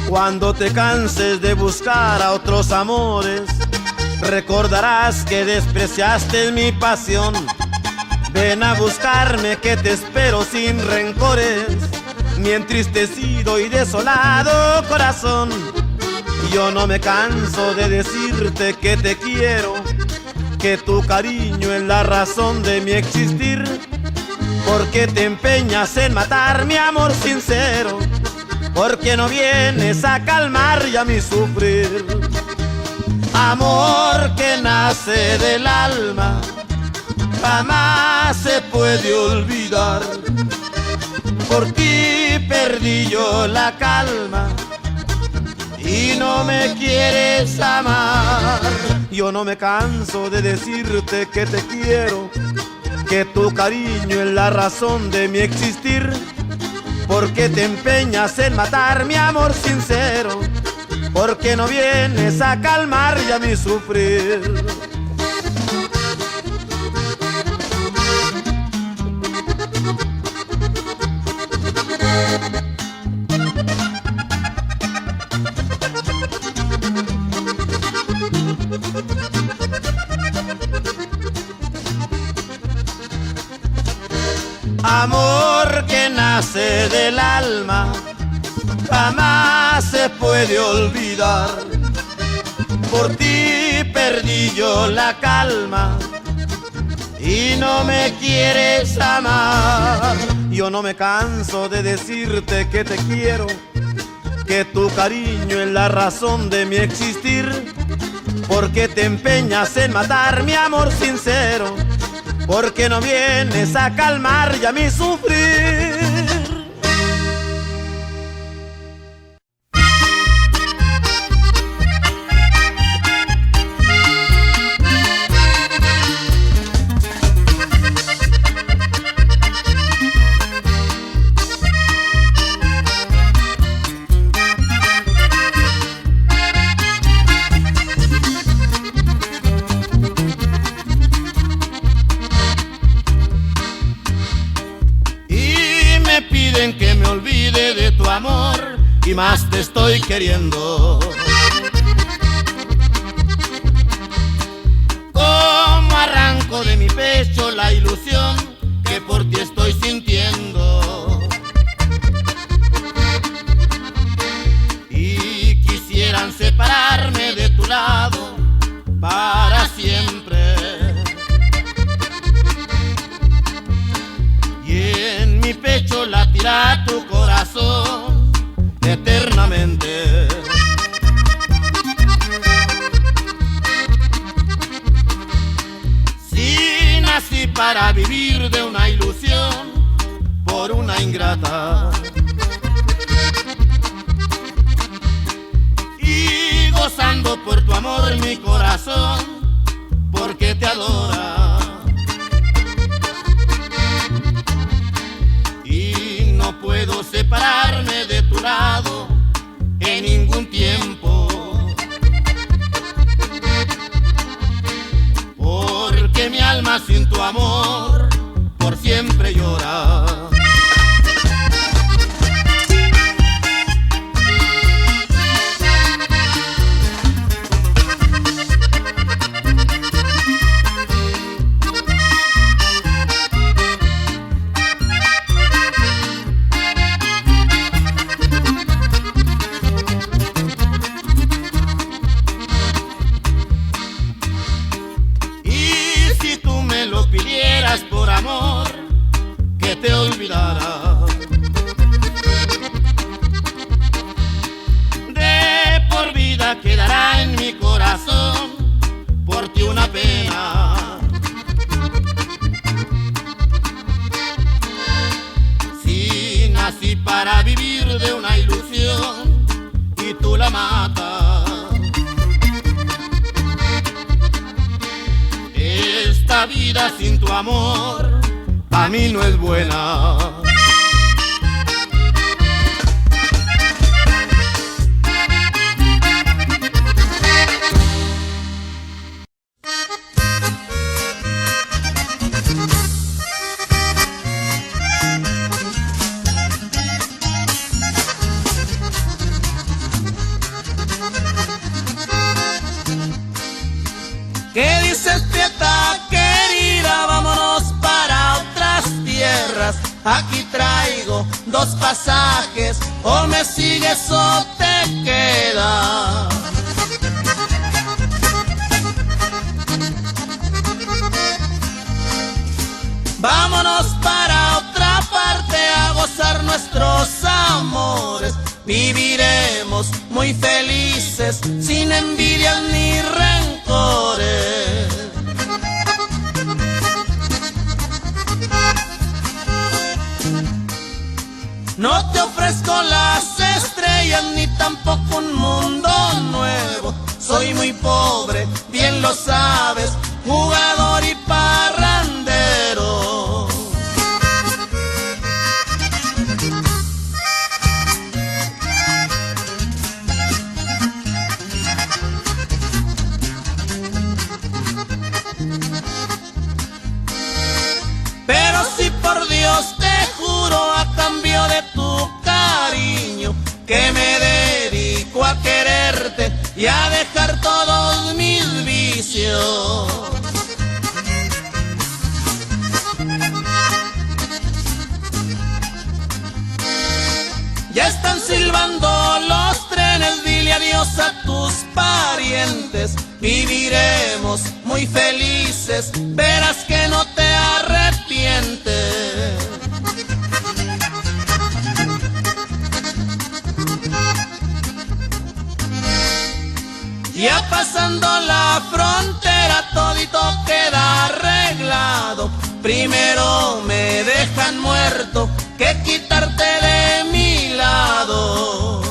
Cuando te canses de buscar a otros amores, recordarás que despreciaste mi pasión. Ven a buscarme que te espero sin rencores, mi entristecido y desolado corazón. Yo no me canso de decirte que te quiero, que tu cariño es la razón de mi existir. Porque te empeñas en matar mi amor sincero, porque no vienes a calmar ya mi sufrir. Amor que nace del alma, jamás se puede olvidar. Por ti perdí yo la calma y no me quieres amar. Yo no me canso de decirte que te quiero, que tu cariño es la razón de mi existir. Porque te empeñas en matar mi amor sincero, porque no vienes a calmar ya mi sufrir. Amor que nace del alma, jamás se puede olvidar. Por ti perdí yo la calma y no me quieres amar. Yo no me canso de decirte que te quiero, que tu cariño es la razón de mi existir. Porque te empeñas en matar mi amor sincero, porque no vienes a calmar ya mi sufrir. Que me olvide de tu amor y más te estoy queriendo. Como arranco de mi pecho la ilusión que por ti estoy sintiendo. Y quisieran separarme de tu lado para siempre. Mi pecho latirá tu corazón eternamente. Si nací para vivir de una ilusión por una ingrata y gozando por tu amor mi corazón, porque te adora. No puedo separarme de tu lado en ningún tiempo, porque mi alma sin tu amor por siempre llora. Por amor que te olvidara, de por vida quedará en mi corazón por ti una pena. Si nací para vivir de una ilusión y tú la matas, esta vida sin tu amor a mí no es buena. aquí traigo 2 pasajes, o me sigues o te quedas. Vámonos para otra parte a gozar nuestros amores. Viviremos muy felices, sin envidias ni rencores. No te ofrezco las estrellas ni tampoco un mundo nuevo. Soy muy pobre, bien lo sabes, jugador y parrandero. Pero si por Dios te juro, a cambio de tu cariño, que me dedico a quererte y a dejar todos mis vicios. Ya están silbando los trenes, dile adiós a tus parientes. Viviremos muy felices, verás que no te arrepientes. Ya pasando la frontera todito queda arreglado. Primero me dejan muerto que quitarte de mi lado.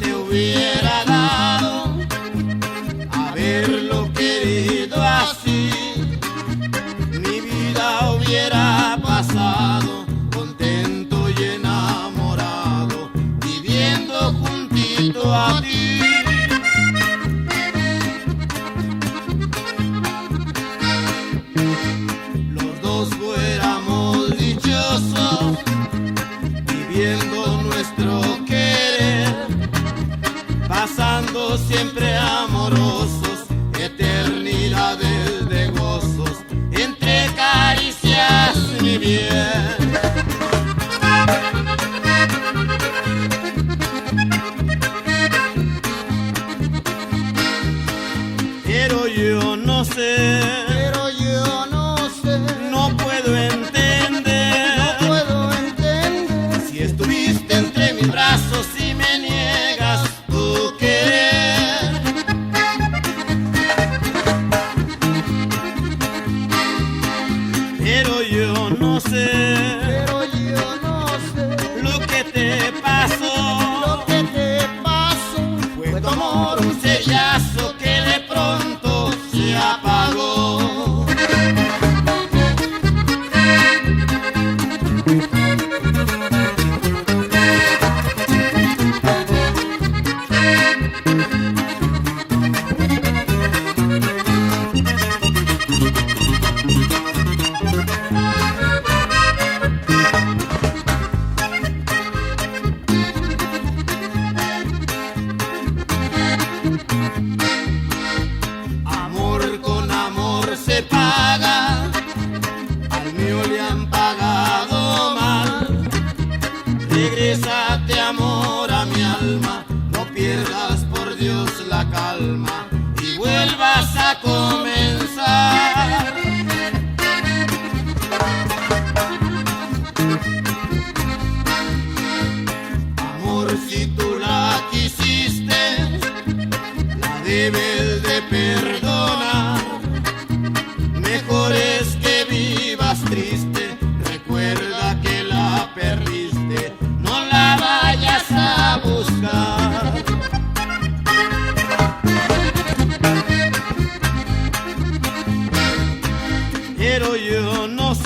Te hubiera dado haberlo querido así. Mi vida hubiera pasado contento y enamorado, viviendo juntito a ti. Los dos fuéramos dichosos, viviendo nuestro pasando siempre amorosos, eternidades de gozos, entre caricias mi bien. Pero yo no sé, no puedo entender, si estuviste entre mis brazos y me niegas tu querer. Pero yo no sé lo que te pasó, fue tu amor un cellazo que de pronto se apagó. Amor con amor se paga, al mío le han pagado mal. Regrésate amor a mi alma, no pierdas por Dios la calma y vuelvas a comenzar. Amor, si tú la quisiste, la debes de perdonar. Mejor es que vivas triste, recuerda que la perdiste, no la vayas a buscar.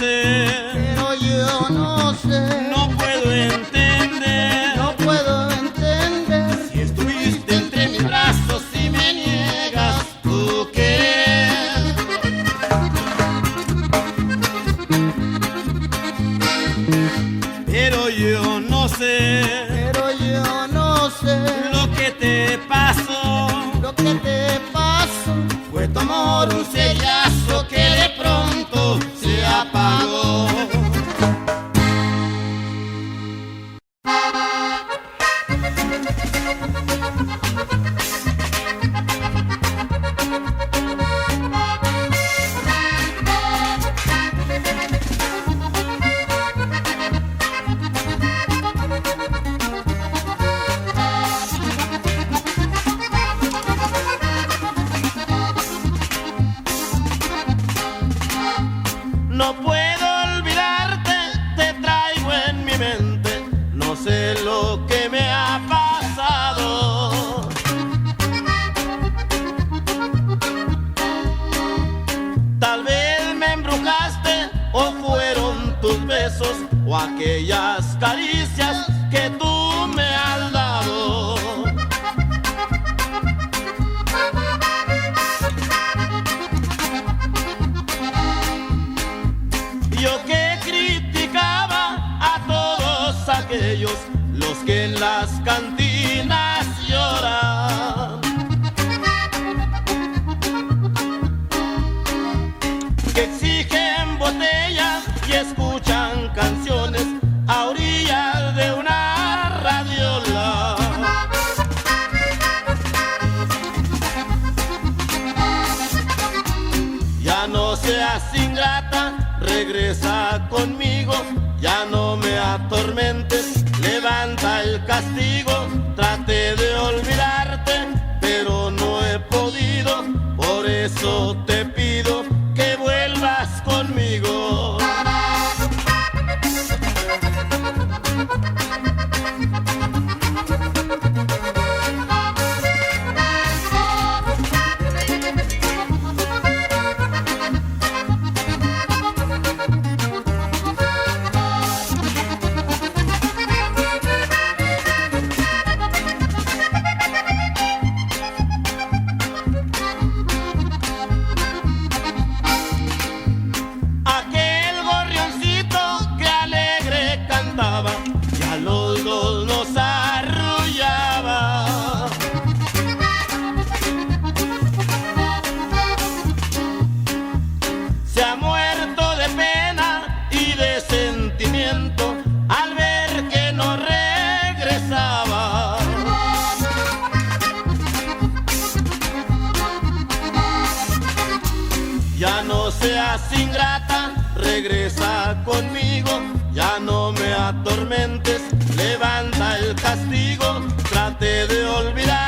sé, pero yo no sé, no puedo entender, no puedo entender. si estuviste entre mis brazos y me niegas tu querer. Pero yo no sé, Pero yo no sé lo que te pasó, lo que te pasó. fue tu amor un sellazo que de pronto se apagó. No puedo olvidarte, te traigo en mi mente, no sé lo que me ha pasado. Tal vez me embrujaste o fueron tus besos o aquellas caricias que tú me has dado. Yo que criticaba a todos aquellos, los que en las cantinas lloran, que exigen botellas y escuchan canciones a orillas de una radiola. Ya no seas ingrata, regresa conmigo, ya no me atormentes, levanta el castigo. Traté de olvidarte, pero no he podido, por eso te pido que vuelvas conmigo. Aquel gorrioncito que alegre cantaba y a los dos nos arrullaba. Se ha muerto de pena y de sentimiento al ver que no regresaba. Ya no seas ingrata, regresa conmigo, ya no me atormentes, levanta el castigo. Traté de olvidar